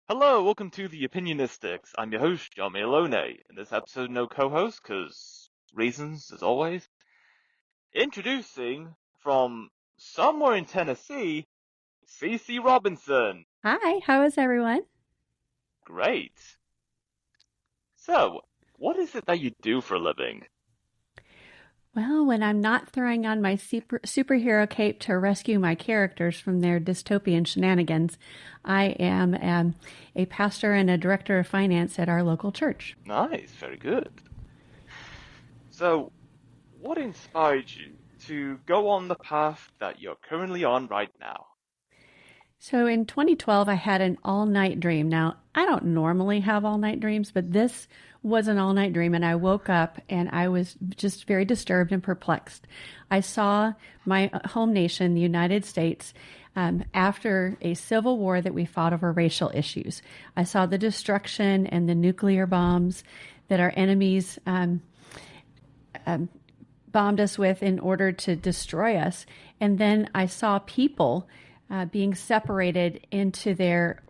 Hello, welcome to the Opinionistics. I'm your host, John Malone. In this episode, no co-host, cause reasons, as always. Introducing from somewhere in Tennessee, Cece Robinson. Hi, how is everyone? Great. So, what is it that you do for a living? Well, when I'm not throwing on my superhero cape to rescue my characters from their dystopian shenanigans, I am a pastor and a director of finance at our local church. Nice, very good. So, what inspired you to go on the path that you're currently on right now? So in 2012, I had an all night dream. Now, I don't normally have all night dreams, but this was an all night dream. And I woke up and I was just very disturbed and perplexed. I saw my home nation, the United States, after a civil war that we fought over racial issues. I saw the destruction and the nuclear bombs that our enemies bombed us with in order to destroy us. And then I saw people being separated into their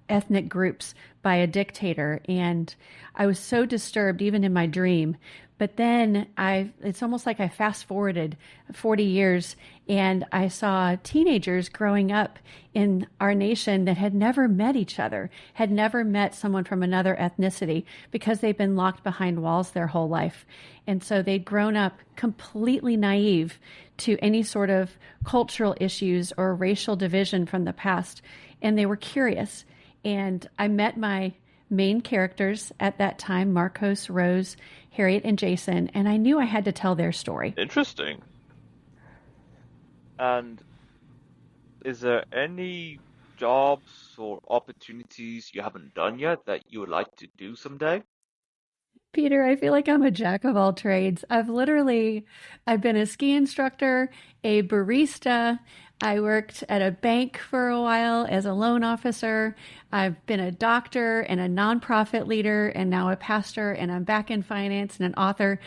ethnic groups by a dictator. And I was so disturbed, even in my dream. But then it's almost like I fast forwarded 40 years and I saw teenagers growing up in our nation that had never met each other, had never met someone from another ethnicity because they've been locked behind walls their whole life. And so they'd grown up completely naive to any sort of cultural issues or racial division from the past. And they were curious. And I met my main characters at that time, Marcos, Rose, Harriet, and Jason, and I knew I had to tell their story. Interesting. And is there any jobs or opportunities you haven't done yet that you would like to do someday? Peter, I feel like I'm a jack of all trades. I've been a ski instructor, a barista. I worked at a bank for a while as a loan officer. I've been a doctor and a nonprofit leader and now a pastor, and I'm back in finance and an author.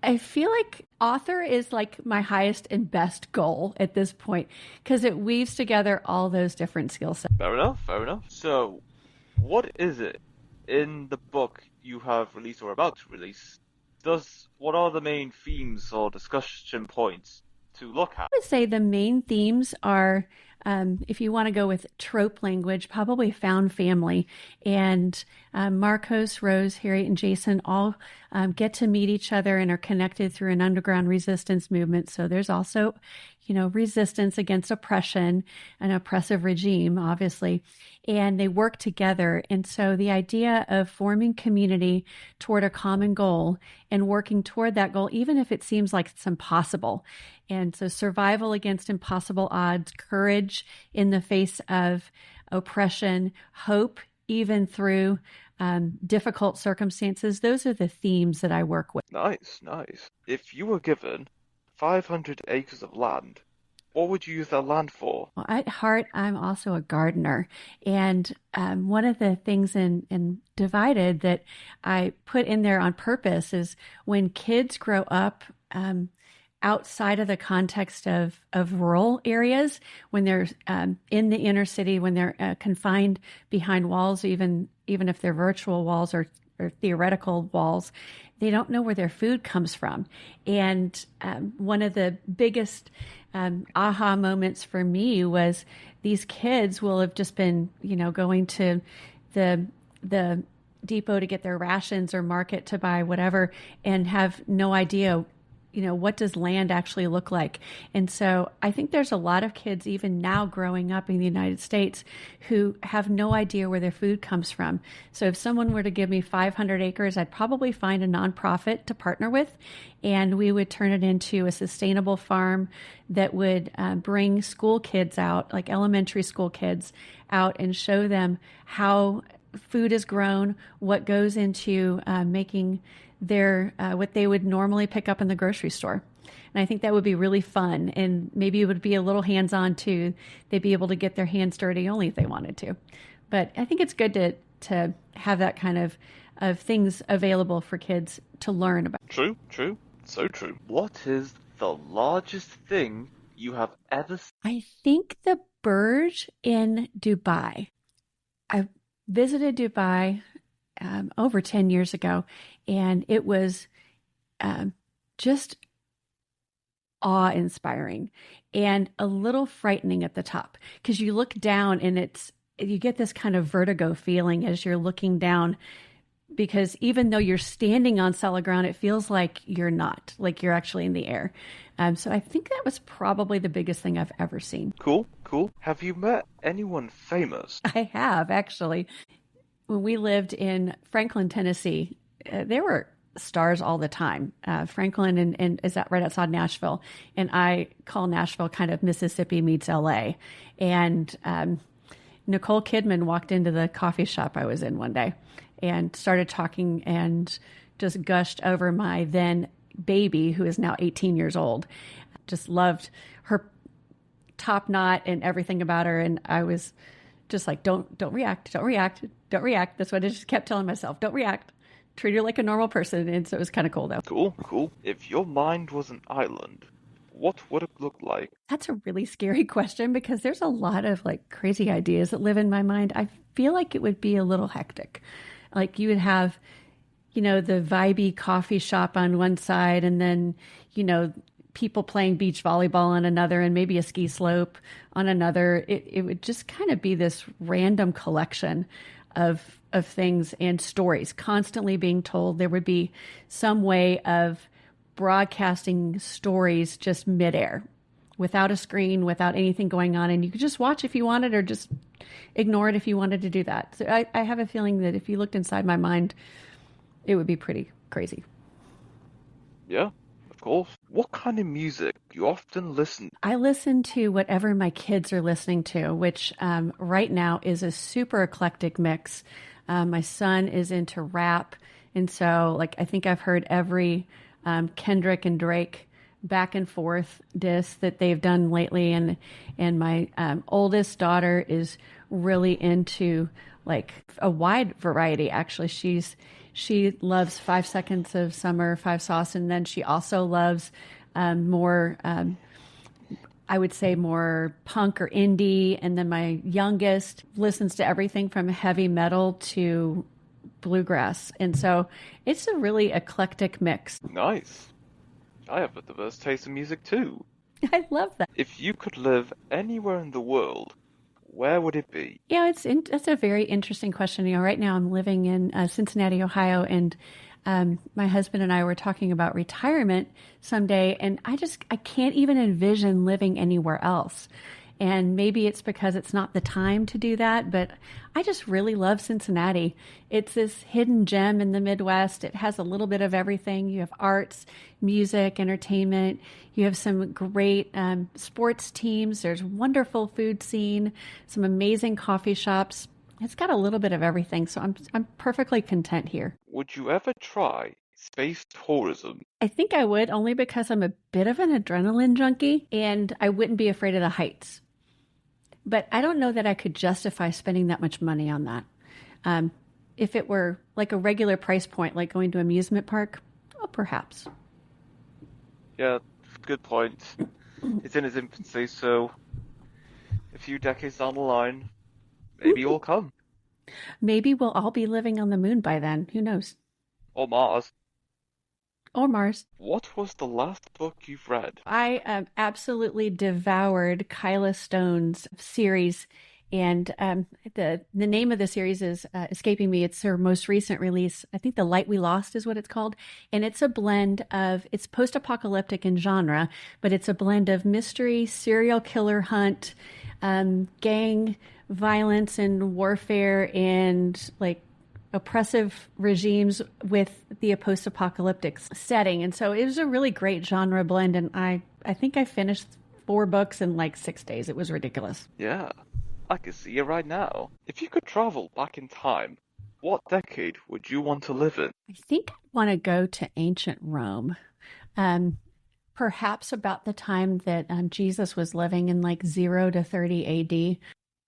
I feel like author is like my highest and best goal at this point because it weaves together all those different skill sets. Fair enough, fair enough. So, what is it in the book you have released or about to release? What are the main themes or discussion points to look at? I would say the main themes are, if you want to go with trope language, probably found family. And Marcos, Rose, Harriet, and Jason all get to meet each other and are connected through an underground resistance movement. So there's also, resistance against oppression, an oppressive regime, obviously. And they work together. And so the idea of forming community toward a common goal and working toward that goal, even if it seems like it's impossible. And so survival against impossible odds, courage in the face of oppression, hope even through difficult circumstances. Those are the themes that I work with. Nice, nice. If you were given 500 acres of land, what would you use that land for? Well, at heart, I'm also a gardener. And one of the things in Divided that I put in there on purpose is when kids grow up outside of the context of rural areas, when they're in the inner city, when they're confined behind walls, even if they're virtual walls or theoretical walls, they don't know where their food comes from. And one of the biggest aha moments for me was these kids will have just been, going to the depot to get their rations or market to buy whatever and have no idea what does land actually look like? And so I think there's a lot of kids even now growing up in the United States who have no idea where their food comes from. So if someone were to give me 500 acres, I'd probably find a nonprofit to partner with, and we would turn it into a sustainable farm that would bring school kids out, like elementary school kids out, and show them how food is grown, what goes into making their what they would normally pick up in the grocery store. And I think that would be really fun, and maybe it would be a little hands-on too. They'd be able to get their hands dirty only if they wanted to. But I think it's good to have that kind of things available for kids to learn about. True, so true. What is the largest thing you have ever seen? I think the Burj in Dubai. visited Dubai over 10 years ago, and it was just awe-inspiring and a little frightening at the top because you look down and you get this kind of vertigo feeling as you're looking down because even though you're standing on solid ground, it feels like you're not, like you're actually in the air. So I think that was probably the biggest thing I've ever seen. Cool, cool. Have you met anyone famous? I have, actually. When we lived in Franklin, Tennessee, there were stars all the time. Franklin and is that right outside Nashville? And I call Nashville kind of Mississippi meets LA. And Nicole Kidman walked into the coffee shop I was in one day and started talking and just gushed over my then baby, who is now 18 years old. Just loved her top knot and everything about her. And I was just like, don't react, don't react, don't react. That's what I just kept telling myself. Don't react. Treat her like a normal person. And so it was kind of cool, though. Cool, cool. If your mind was an island, what would it look like? That's a really scary question because there's a lot of like crazy ideas that live in my mind. I feel like it would be a little hectic. Like you would have, the vibey coffee shop on one side and then, people playing beach volleyball on another and maybe a ski slope on another. It would just kind of be this random collection of things and stories constantly being told. There would be some way of broadcasting stories just midair without a screen, without anything going on. And you could just watch if you wanted or just ignore it if you wanted to do that. So I have a feeling that if you looked inside my mind, it would be pretty crazy. Yeah, of course. What kind of music do you often listen to? I listen to whatever my kids are listening to, which right now is a super eclectic mix. My son is into rap. And so I think I've heard every Kendrick and Drake back and forth diss that they've done lately. And my oldest daughter is really into a wide variety. Actually, she loves 5 Seconds of Summer, Five Sauce. And then she also loves more, I would say more punk or indie. And then my youngest listens to everything from heavy metal to bluegrass. And so it's a really eclectic mix. Nice. I have a diverse taste in music too. I love that. If you could live anywhere in the world, where would it be? Yeah, that's a very interesting question. Right now I'm living in Cincinnati, Ohio, and my husband and I were talking about retirement someday, and I can't even envision living anywhere else. And maybe it's because it's not the time to do that, but I just really love Cincinnati. It's this hidden gem in the Midwest. It has a little bit of everything. You have arts, music, entertainment. You have some great sports teams. There's wonderful food scene, some amazing coffee shops. It's got a little bit of everything, so I'm perfectly content here. Would you ever try space tourism? I think I would, only because I'm a bit of an adrenaline junkie, and I wouldn't be afraid of the heights. But I don't know that I could justify spending that much money on that. If it were like a regular price point, like going to an amusement park, perhaps. Yeah, good point. It's in its infancy, so a few decades down the line, maybe it'll come. Maybe we'll all be living on the moon by then. Who knows? Or Mars. Or Mars. What was the last book you've read? I absolutely devoured Kyla Stone's series, and the name of the series is escaping me. It's her most recent release. I think The Light We Lost is what it's called, and it's a blend of, it's post-apocalyptic in genre, but it's a blend of mystery, serial killer hunt, gang violence and warfare, and oppressive regimes with the post-apocalyptic setting. And so it was a really great genre blend, and I think I finished 4 books in 6 days. It was ridiculous. Yeah, I can see it right now. If you could travel back in time, what decade would you want to live in? I think I want to go to ancient Rome. Perhaps about the time that Jesus was living in 0 to 30 AD.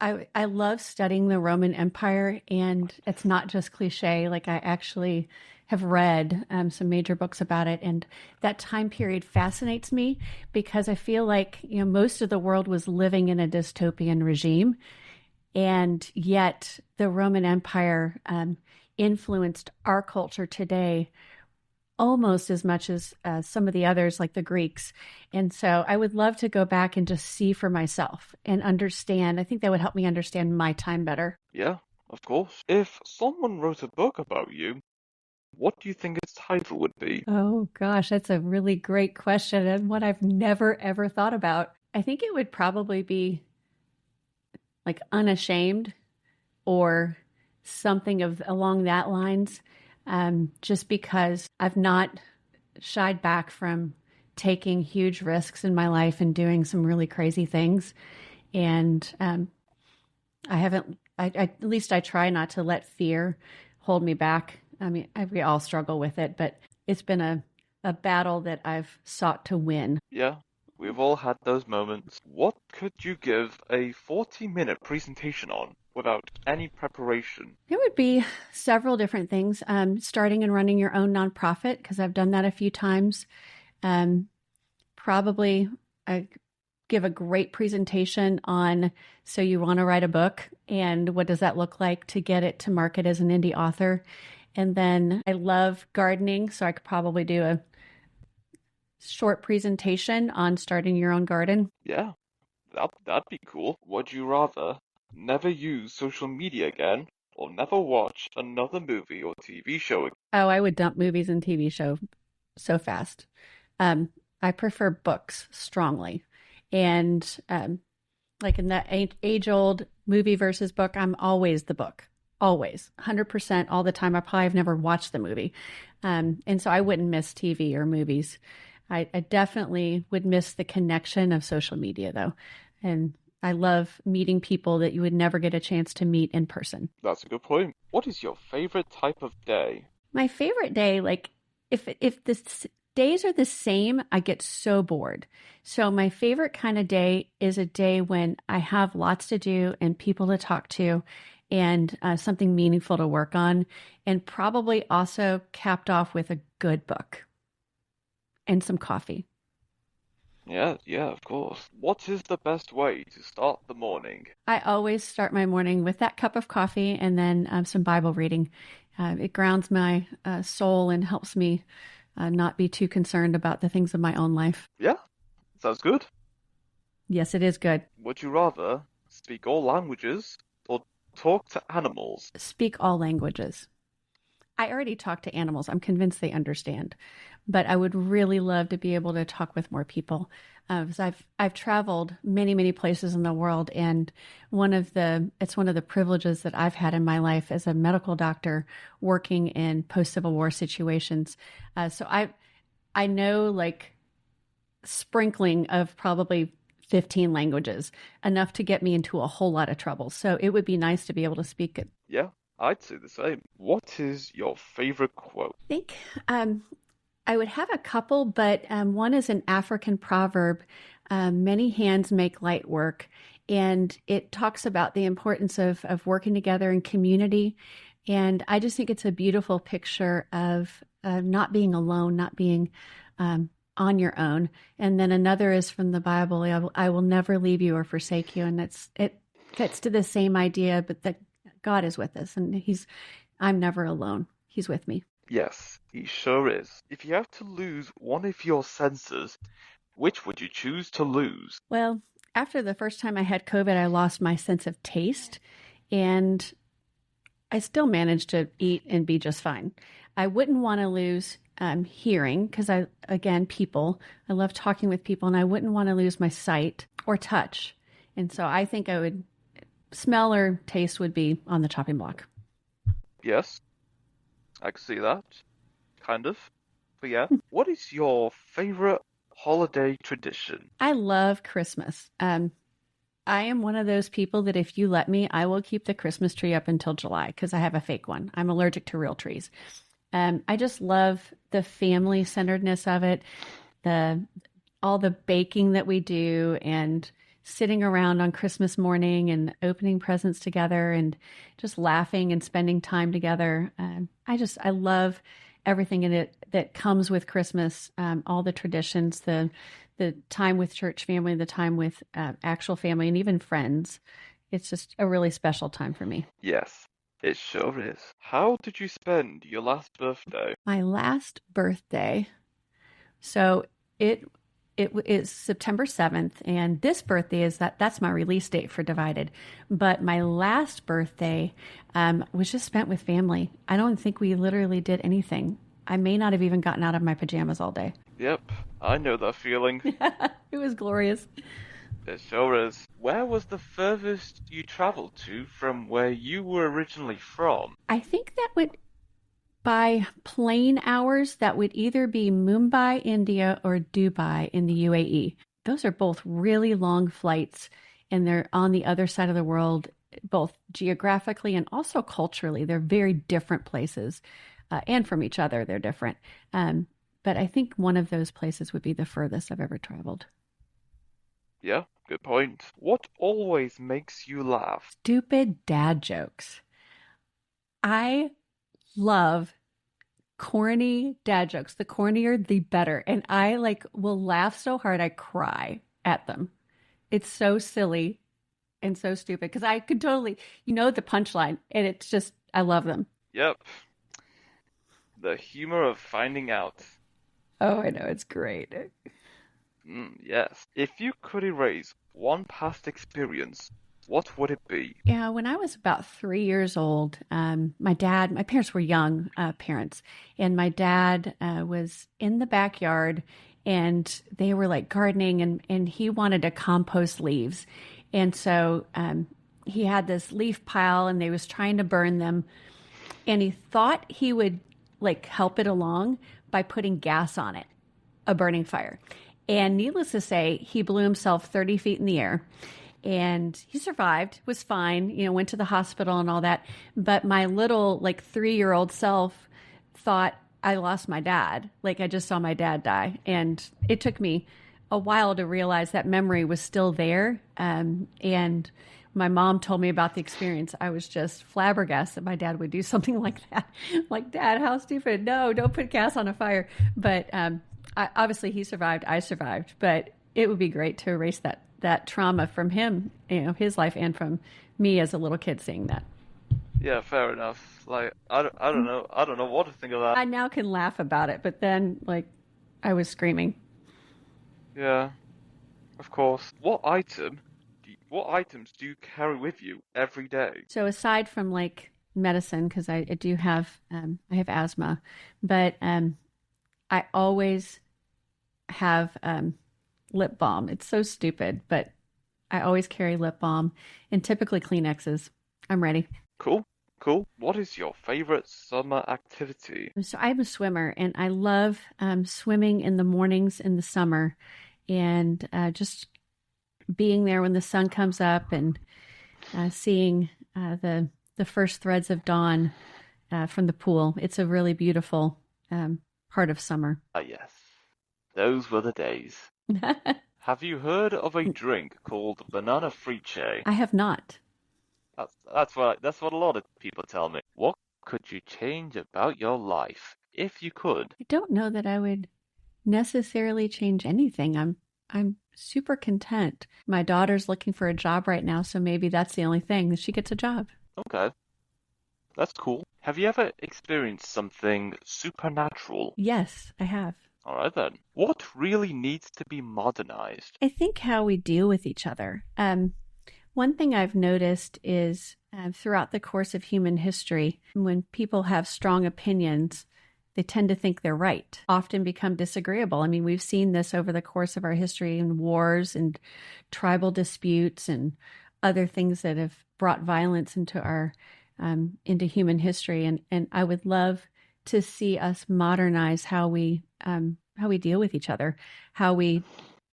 I love studying the Roman Empire, and it's not just cliche. I actually have read some major books about it, and that time period fascinates me because I feel like most of the world was living in a dystopian regime, And yet the Roman Empire influenced our culture today almost as much as some of the others, like the Greeks. And so I would love to go back and just see for myself and understand. I think that would help me understand my time better. Yeah, of course. If someone wrote a book about you, what do you think its title would be? Oh gosh, that's a really great question and one I've never ever thought about. I think it would probably be like Unashamed or something of along that lines. Just because I've not shied back from taking huge risks in my life and doing some really crazy things. And I haven't, at least I try not to let fear hold me back. I mean, we all struggle with it, but it's been a battle that I've sought to win. Yeah, we've all had those moments. What could you give a 40-minute presentation on without any preparation? It would be several different things. Starting and running your own nonprofit, because I've done that a few times. Probably give a great presentation on, so you want to write a book and what does that look like to get it to market as an indie author. And then I love gardening, so I could probably do a short presentation on starting your own garden. Yeah, that'd be cool. Would you rather never use social media again or never watch another movie or TV show again? Oh, I would dump movies and TV show so fast. I prefer books strongly. And like in that age-old movie versus book, I'm always the book. Always. 100% all the time. I probably have never watched the movie. And so I wouldn't miss TV or movies. I definitely would miss the connection of social media, though. And I love meeting people that you would never get a chance to meet in person. That's a good point. What is your favorite type of day? My favorite day, like if the days are the same, I get so bored. So my favorite kind of day is a day when I have lots to do and people to talk to and something meaningful to work on, and probably also capped off with a good book and some coffee. Yeah, of course. What is the best way to start the morning? I always start my morning with that cup of coffee and then some Bible reading. It grounds my soul and helps me not be too concerned about the things of my own life. Yeah, sounds good. Yes, it is good. Would you rather speak all languages or talk to animals? Speak all languages. I already talk to animals. I'm convinced they understand, but I would really love to be able to talk with more people. Because I've traveled many places in the world, and it's one of the privileges that I've had in my life as a medical doctor working in post-Civil War situations. So I know like sprinkling of probably 15 languages, enough to get me into a whole lot of trouble. So it would be nice to be able to speak it. Yeah, I'd say the same. What is your favorite quote? I think I would have a couple, but one is an African proverb, many hands make light work. And it talks about the importance of working together in community. And I just think it's a beautiful picture of not being alone, not being on your own. And then another is from the Bible, I will never leave you or forsake you. And it gets to the same idea, but that God is with us, and I'm never alone. He's with me. Yes, he sure is. If you have to lose one of your senses, which would you choose to lose? Well, after the first time I had COVID, I lost my sense of taste, and I still managed to eat and be just fine. I wouldn't want to lose hearing because I love talking with people, and I wouldn't want to lose my sight or touch. And so I think smell or taste would be on the chopping block. Yes, I can see that. Kind of. But yeah, what is your favorite holiday tradition? I love Christmas. I am one of those people that if you let me, I will keep the Christmas tree up until July because I have a fake one. I'm allergic to real trees. I just love the family centeredness of it, all the baking that we do, and sitting around on Christmas morning and opening presents together and just laughing and spending time together. I love everything in it that comes with Christmas, all the traditions, the time with church family, the time with actual family, and even friends. it's just a really special time for me. Yes, it sure is. How did you spend your last birthday? My last birthday, so it is September 7th, and this birthday is that's my release date for Divided. But my last birthday was just spent with family. I don't think we literally did anything. I may not have even gotten out of my pajamas all day. Yep, I know that feeling. It was glorious. It sure is. Where was the furthest you traveled to from where you were originally from? I think that would, by plane hours, that would either be Mumbai, India, or Dubai in the UAE. Those are both really long flights, and they're on the other side of the world, both geographically and also culturally. They're very different places, and from each other, they're different. But I think one of those places would be the furthest I've ever traveled. Yeah, good point. What always makes you laugh? Stupid dad jokes. I love corny dad jokes. The cornier, the better. And I will laugh so hard I cry at them. It's so silly and so stupid because I could totally, the punchline, and it's just, I love them. Yep. The humor of finding out. Oh, I know. It's great. Yes. If you could erase one past experience, what would it be? Yeah, when I was about 3 years old, my parents were young parents, and my dad was in the backyard, and they were like gardening, and he wanted to compost leaves. And so he had this leaf pile, and they was trying to burn them, and he thought he would help it along by putting gas on it, a burning fire. And needless to say, he blew himself 30 feet in the air. And he survived, was fine, went to the hospital and all that. But my little 3-year-old self thought I lost my dad. I just saw my dad die. And it took me a while to realize that memory was still there. And my mom told me about the experience. I was just flabbergasted that my dad would do something like that. Like, Dad, how stupid. No, don't put gas on a fire. But obviously he survived. I survived. But it would be great to erase that trauma from him, his life, and from me as a little kid seeing that. Yeah, fair enough. I don't know. I don't know what to think of that. I now can laugh about it, but then, I was screaming. Yeah, of course. What items do you carry with you every day? So aside from medicine, because I do have I have asthma, but I always have lip balm. It's so stupid, but I always carry lip balm and typically Kleenexes. I'm ready. Cool. What is your favorite summer activity? So I'm a swimmer, and I love swimming in the mornings in the summer, and just being there when the sun comes up and seeing the first threads of dawn from the pool. It's a really beautiful part of summer. Ah, yes. Those were the days. Have you heard of a drink called banana friche? I have not. That's what a lot of people tell me. What could you change about your life if you could? I don't know that I would necessarily change anything. I'm super content. My daughter's looking for a job right now, so maybe that's the only thing, that she gets a job. Okay. That's cool. Have you ever experienced something supernatural? Yes, I have. All right then. What really needs to be modernized? I think how we deal with each other. One thing I've noticed is throughout the course of human history, when people have strong opinions, they tend to think they're right, often become disagreeable. I mean, we've seen this over the course of our history in wars and tribal disputes and other things that have brought violence into our into human history. And I would love to see us modernize how we deal with each other, how we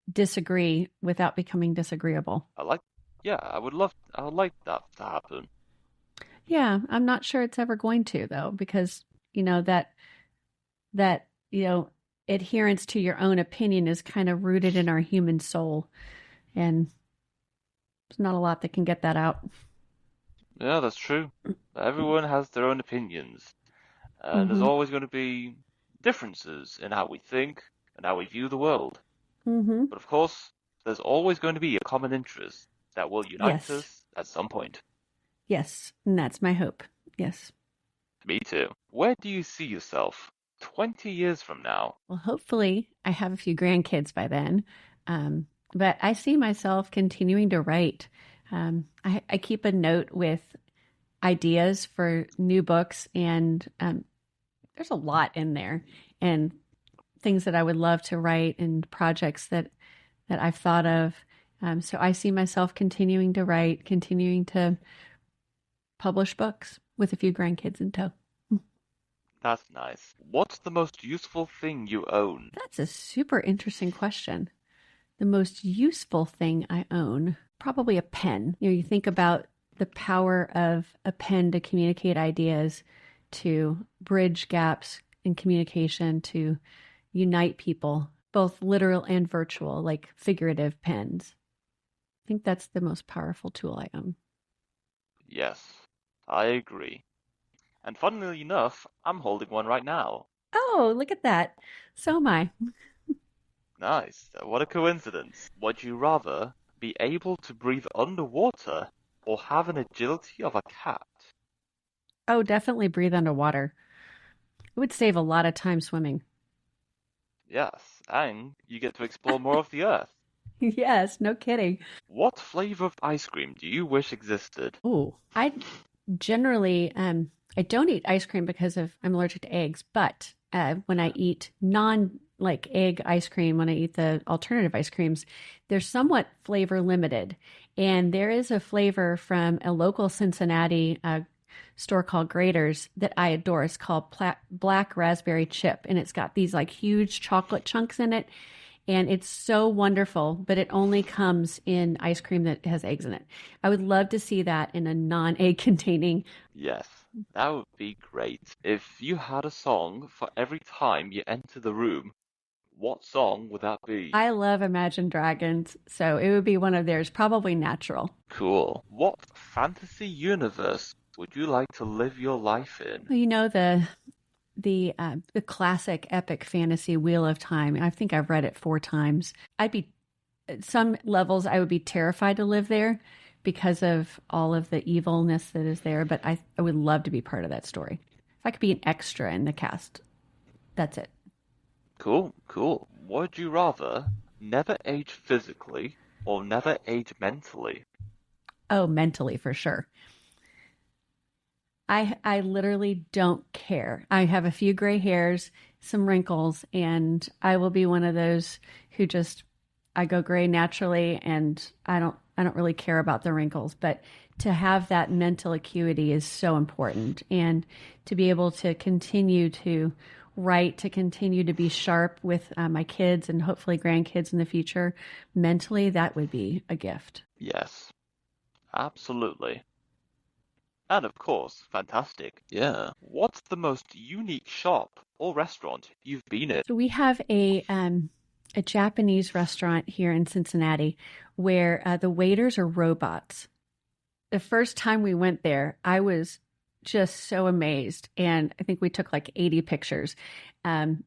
disagree without becoming disagreeable. I would like that to happen. Yeah, I'm not sure it's ever going to, though, because that adherence to your own opinion is kind of rooted in our human soul, and there's not a lot that can get that out. Yeah, that's true. Everyone has their own opinions, and there's always going to be differences in how we think and how we view the world. Mm-hmm. But of course, there's always going to be a common interest that will unite us at some point. Yes, and that's my hope. Yes. Me too. Where do you see yourself 20 years from now? Well, hopefully I have a few grandkids by then. But I see myself continuing to write. I keep a note with ideas for new books, and there's a lot in there, and things that I would love to write, and projects that I've thought of. So I see myself continuing to write, continuing to publish books with a few grandkids in tow. That's nice. What's the most useful thing you own? That's a super interesting question. The most useful thing I own, probably a pen. You think about the power of a pen to communicate ideas, to bridge gaps in communication, to unite people, both literal and virtual, like figurative pens. I think that's the most powerful tool I own. Yes, I agree. And funnily enough, I'm holding one right now. Oh, look at that. So am I. Nice. What a coincidence. Would you rather be able to breathe underwater or have an agility of a cat? Oh, definitely breathe underwater. It would save a lot of time swimming. Yes, and you get to explore more of the Earth. Yes, no kidding. What flavor of ice cream do you wish existed? Oh, I generally I don't eat ice cream because of I'm allergic to eggs, but when I eat non like egg ice cream, when I eat the alternative ice creams, they're somewhat flavor limited. And there is a flavor from a local Cincinnati store called Grater's that I adore. It's called Black Raspberry Chip, and it's got these like huge chocolate chunks in it. And it's so wonderful, but it only comes in ice cream that has eggs in it. I would love to see that in a non-egg containing. Yes, that would be great. If you had a song for every time you enter the room, what song would that be? I love Imagine Dragons, so it would be one of theirs, probably Natural. Cool. What fantasy universe would you like to live your life in? Well, you know the classic epic fantasy Wheel of Time. I think I've read it 4 times. I'd be at some levels I would be terrified to live there because of all of the evilness that is there, but I would love to be part of that story. If I could be an extra in the cast, that's it. Cool, cool. Would you rather never age physically or never age mentally? Oh, mentally for sure. I literally don't care. I have a few gray hairs, some wrinkles, and I will be one of those who just I go gray naturally, and I don't really care about the wrinkles, but to have that mental acuity is so important, and to be able to continue to write, to continue to be sharp with my kids and hopefully grandkids in the future, mentally, that would be a gift. Yes, absolutely. And of course, fantastic. Yeah. What's the most unique shop or restaurant you've been in? So we have a Japanese restaurant here in Cincinnati where the waiters are robots. The first time we went there, I was just so amazed. And I think we took like 80 pictures.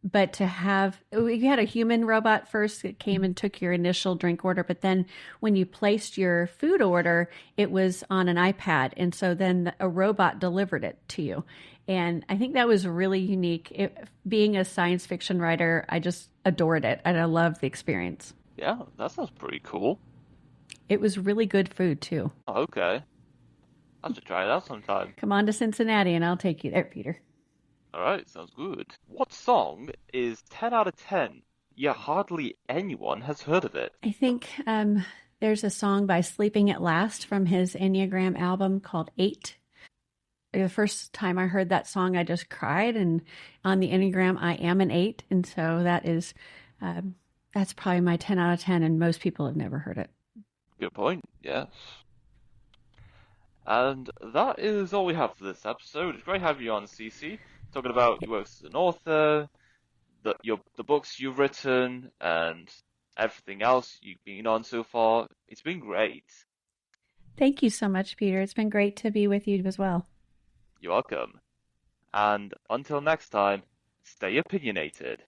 But to have, we had a human robot first that came and took your initial drink order. But then when you placed your food order, it was on an iPad. And so then a robot delivered it to you. And I think that was really unique. Being a science fiction writer, I just adored it. And I loved the experience. Yeah, that sounds pretty cool. It was really good food too. Oh, okay. I have to try it out sometime. Come on to Cincinnati and I'll take you there, Peter. Alright, sounds good. What song is 10 out of 10, yet hardly anyone has heard of it? I think there's a song by Sleeping at Last from his Enneagram album called 8. The first time I heard that song, I just cried. And on the Enneagram, I am an 8. And so that's probably my 10 out of 10. And most people have never heard it. Good point, yes. And that is all we have for this episode. It's great having you on, Cece. Talking about your works as an author, the books you've written, and everything else you've been on so far. It's been great. Thank you so much, Peter. It's been great to be with you as well. You're welcome. And until next time, stay opinionated.